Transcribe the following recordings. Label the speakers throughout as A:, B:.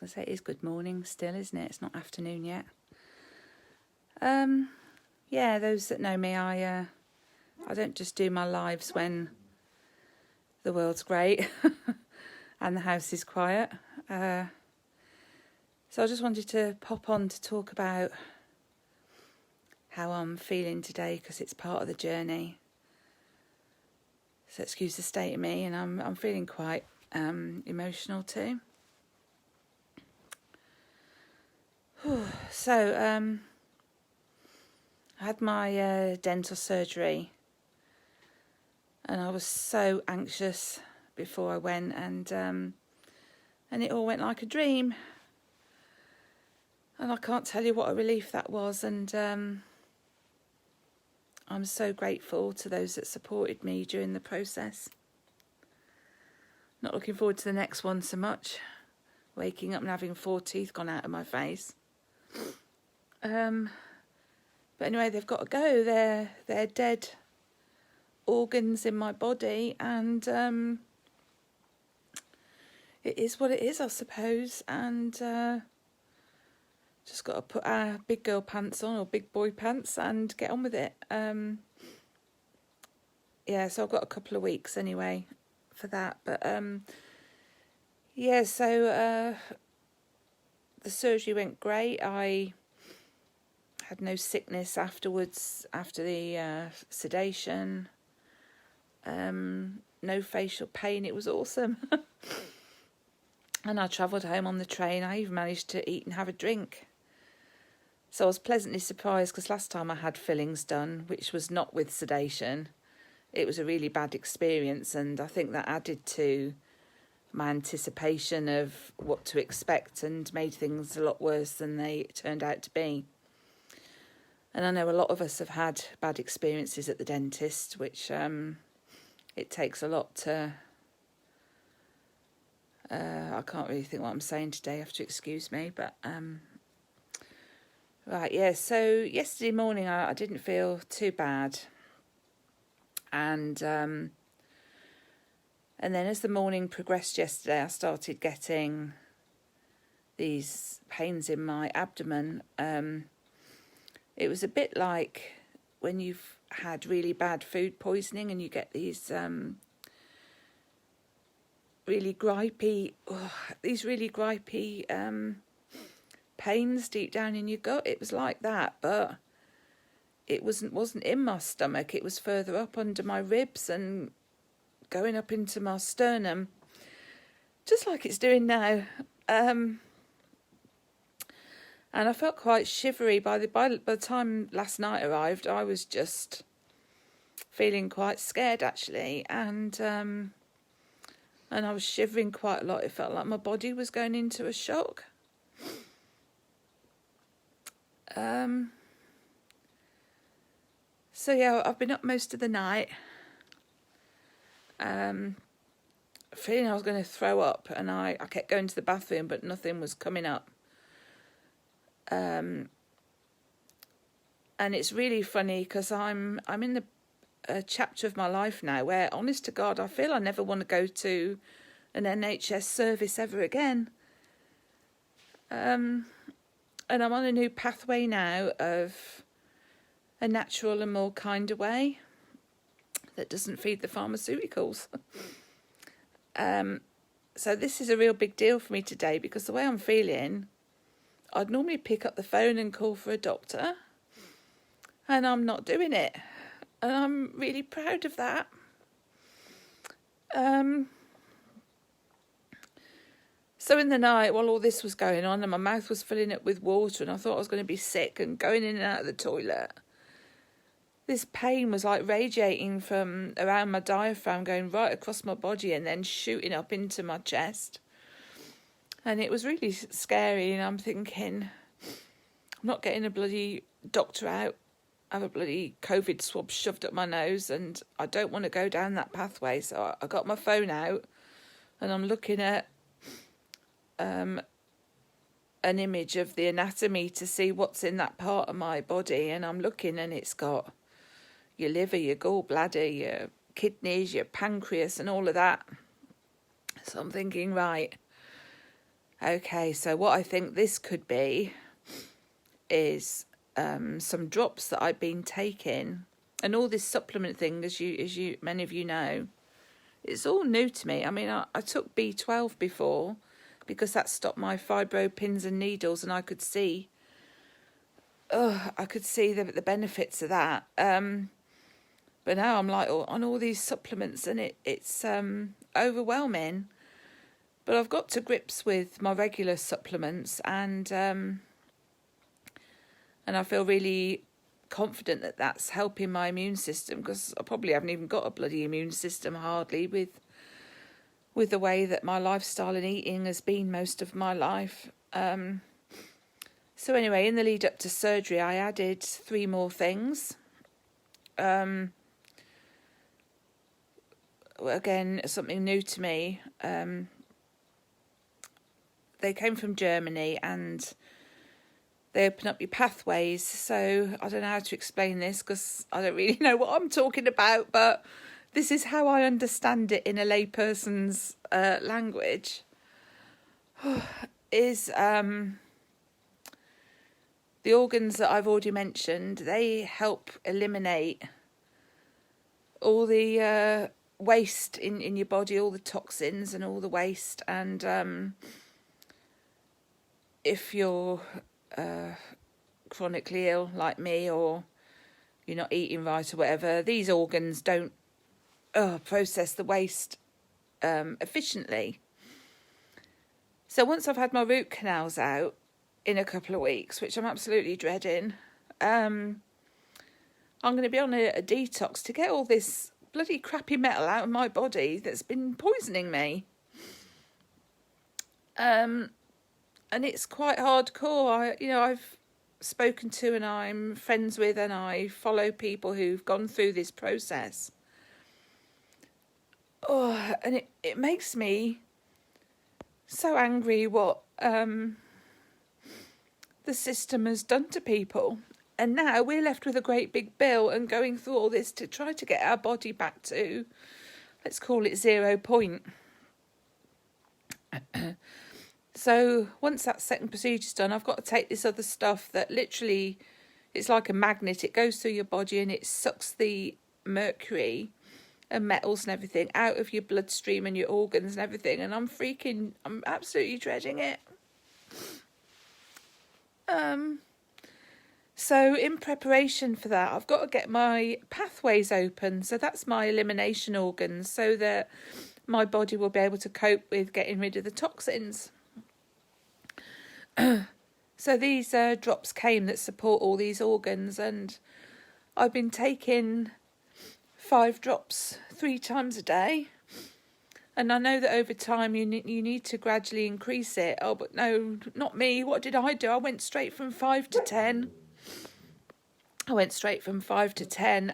A: going to say it is good morning still, isn't it? It's not afternoon yet. Yeah, those that know me, I don't just do my lives when the world's great and the house is quiet. So I just wanted to pop on to talk about how I'm feeling today, because it's part of the journey. So excuse the state of me, and I'm feeling quite emotional too. So I had my dental surgery, and I was so anxious before I went, and it all went like a dream. And I can't tell you what a relief that was, and I'm so grateful to those that supported me during the process. Not looking forward to the next one so much. Waking up and having 4 teeth gone out of my face. But anyway, they've got to go. They're dead organs in my body, and it is what it is, I suppose. And just got to put our big girl pants on, or big boy pants, and get on with it. Yeah, so I've got a couple of weeks anyway for that. But yeah, so the surgery went great. I had no sickness afterwards, after the sedation. No facial pain. It was awesome. And I travelled home on the train. I even managed to eat and have a drink. So I was pleasantly surprised, because last time I had fillings done, which was not with sedation, it was a really bad experience, and I think that added to my anticipation of what to expect and made things a lot worse than they turned out to be. And I know a lot of us have had bad experiences at the dentist, which it takes a lot to... I can't really think what I'm saying today, you have to excuse me, but... Right, yeah, so yesterday morning I didn't feel too bad. And then as the morning progressed yesterday, I started getting these pains in my abdomen. It was a bit like when you've had really bad food poisoning and you get these really gripey pains deep down in your gut. It was like that, but it wasn't in my stomach. It was further up under my ribs and going up into my sternum, just like it's doing now. And I felt quite shivery by the time last night arrived. I was just feeling quite scared, actually, and I was shivering quite a lot. It felt like my body was going into a shock. So yeah, I've been up most of the night, feeling I was going to throw up, and I kept going to the bathroom, but nothing was coming up. And it's really funny, because I'm in a chapter of my life now where, honest to God, I feel I never want to go to an NHS service ever again. And I'm on a new pathway now of a natural and more kinder way that doesn't feed the pharmaceuticals. So this is a real big deal for me today, because the way I'm feeling, I'd normally pick up the phone and call for a doctor, and I'm not doing it. And I'm really proud of that. So in the night, while all this was going on, and my mouth was filling up with water, and I thought I was going to be sick and going in and out of the toilet, this pain was like radiating from around my diaphragm, going right across my body and then shooting up into my chest. And it was really scary, and I'm thinking, I'm not getting a bloody doctor out. I have a bloody COVID swab shoved up my nose, and I don't want to go down that pathway. So I got my phone out, and I'm looking at an image of the anatomy to see what's in that part of my body, and I'm looking, and it's got your liver, your gallbladder, your kidneys, your pancreas, and all of that. So I'm thinking, right, Okay, so what I think this could be is some drops that I've been taking, and all this supplement thing, as you many of you know, it's all new to me. I mean, I took B12 before because that stopped my fibro pins and needles, and I could see the benefits of that. But now I'm like on all these supplements, and it's overwhelming. But I've got to grips with my regular supplements, and I feel really confident that that's helping my immune system, because I probably haven't even got a bloody immune system hardly with the way that my lifestyle and eating has been most of my life. So anyway, in the lead up to surgery, I added 3 more things. Again, something new to me. They came from Germany, and they open up your pathways. So I don't know how to explain this, because I don't really know what I'm talking about, but this is how I understand it in a layperson's language. Is the organs that I've already mentioned, they help eliminate all the waste in your body, all the toxins and all the waste. And if you're chronically ill like me, or you're not eating right or whatever, these organs don't process the waste efficiently. So once I've had my root canals out in a couple of weeks, which I'm absolutely dreading, I'm going to be on a detox to get all this bloody crappy metal out of my body that's been poisoning me. And it's quite hardcore. I've spoken to, and I'm friends with, and I follow people who've gone through this process. Oh, and it makes me so angry what the system has done to people. And now we're left with a great big bill and going through all this to try to get our body back to, let's call it 0 point. So once that second procedure's done, I've got to take this other stuff that literally, it's like a magnet. It goes through your body and it sucks the mercury and metals and everything out of your bloodstream and your organs and everything. And I'm absolutely dreading it. So in preparation for that, I've got to get my pathways open. So that's my elimination organs, so that my body will be able to cope with getting rid of the toxins. So these drops came that support all these organs, and I've been taking 5 drops 3 times a day. And I know that over time you need to gradually increase it. Oh, but no, not me. What did I do? I went straight from 5 to 10.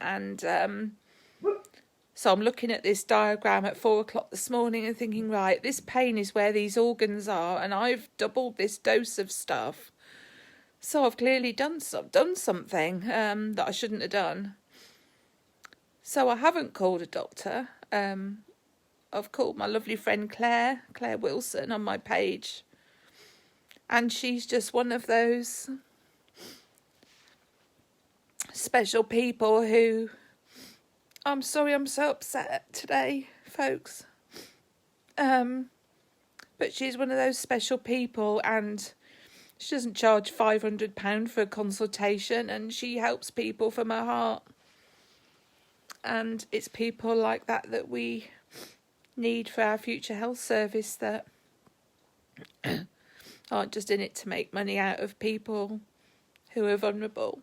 A: And so I'm looking at this diagram at 4 o'clock this morning and thinking, right, this pain is where these organs are, and I've doubled this dose of stuff. So I've clearly done something that I shouldn't have done. So I haven't called a doctor. I've called my lovely friend Claire Wilson on my page. And she's just one of those special people who... I'm sorry I'm so upset today, folks. But she's one of those special people, and she doesn't charge £500 for a consultation, and she helps people from her heart. And it's people like that we need for our future health service, that aren't just in it to make money out of people who are vulnerable.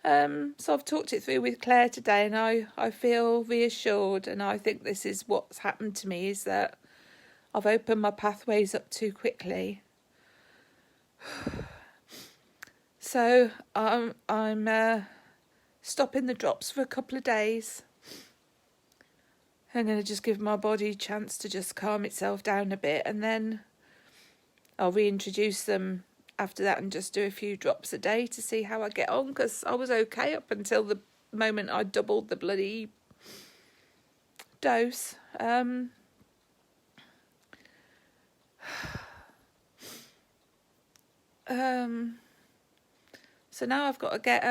A: So I've talked it through with Claire today, and I feel reassured, and I think this is what's happened to me, is that I've opened my pathways up too quickly. So I'm stopping the drops for a couple of days. I'm going to just give my body a chance to just calm itself down a bit, and then I'll reintroduce them after that and just do a few drops a day to see how I get on, because I was okay up until the moment I doubled the bloody dose. So now I've got to get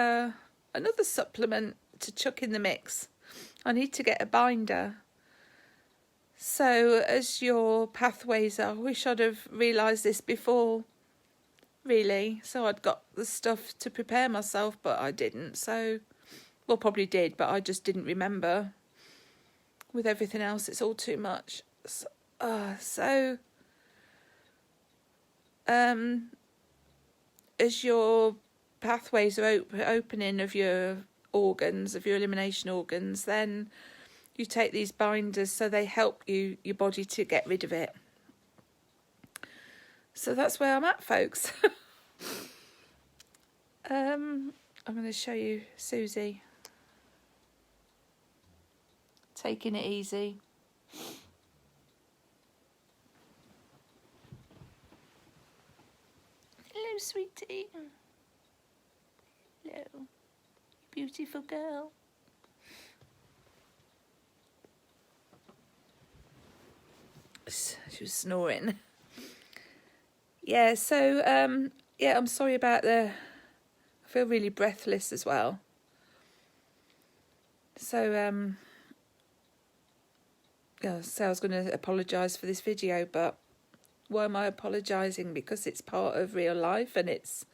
A: another supplement to chuck in the mix. I need to get a binder. So as your pathways are, I wish I'd have realised this before, really. So I'd got the stuff to prepare myself, but I didn't. So, well, probably did, but I just didn't remember. With everything else, it's all too much. As your pathways are opening of your organs, of your elimination organs, then you take these binders so they help your body to get rid of it. So that's where I'm at, folks. I'm going to show you Susie taking it easy. Hello, sweetie. Hello, beautiful girl. She was snoring. Yeah, so yeah, I'm sorry about I feel really breathless as well. So yeah, so I was going to apologise for this video, but why am I apologising? Because it's part of real life, and this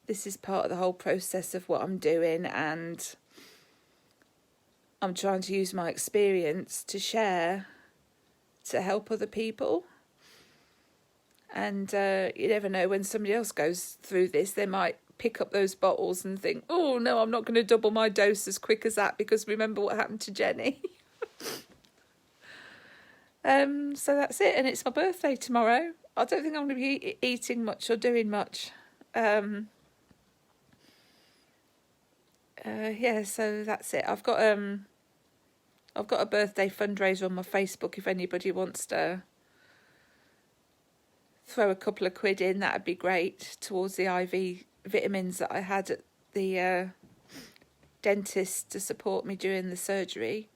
A: is part of the whole process of what I'm doing, and I'm trying to use my experience to share, to help other people. And you never know, when somebody else goes through this, they might pick up those bottles and think, oh no, I'm not going to double my dose as quick as that, because remember what happened to Jenny. So that's it, and it's my birthday tomorrow. I don't think I'm going to be eating much or doing much. Yeah, so that's it. I've got a birthday fundraiser on my Facebook. If anybody wants to throw a couple of quid in, that'd be great, towards the IV vitamins that I had at the dentist to support me during the surgery.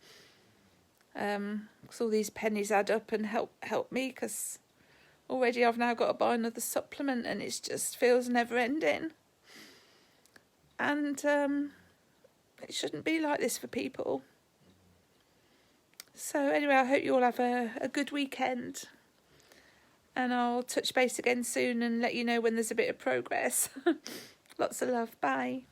A: Because all these pennies add up and help me, because already I've now got to buy another supplement, and it just feels never ending. And it shouldn't be like this for people. So anyway, I hope you all have a good weekend, and I'll touch base again soon and let you know when there's a bit of progress. Lots of love. Bye.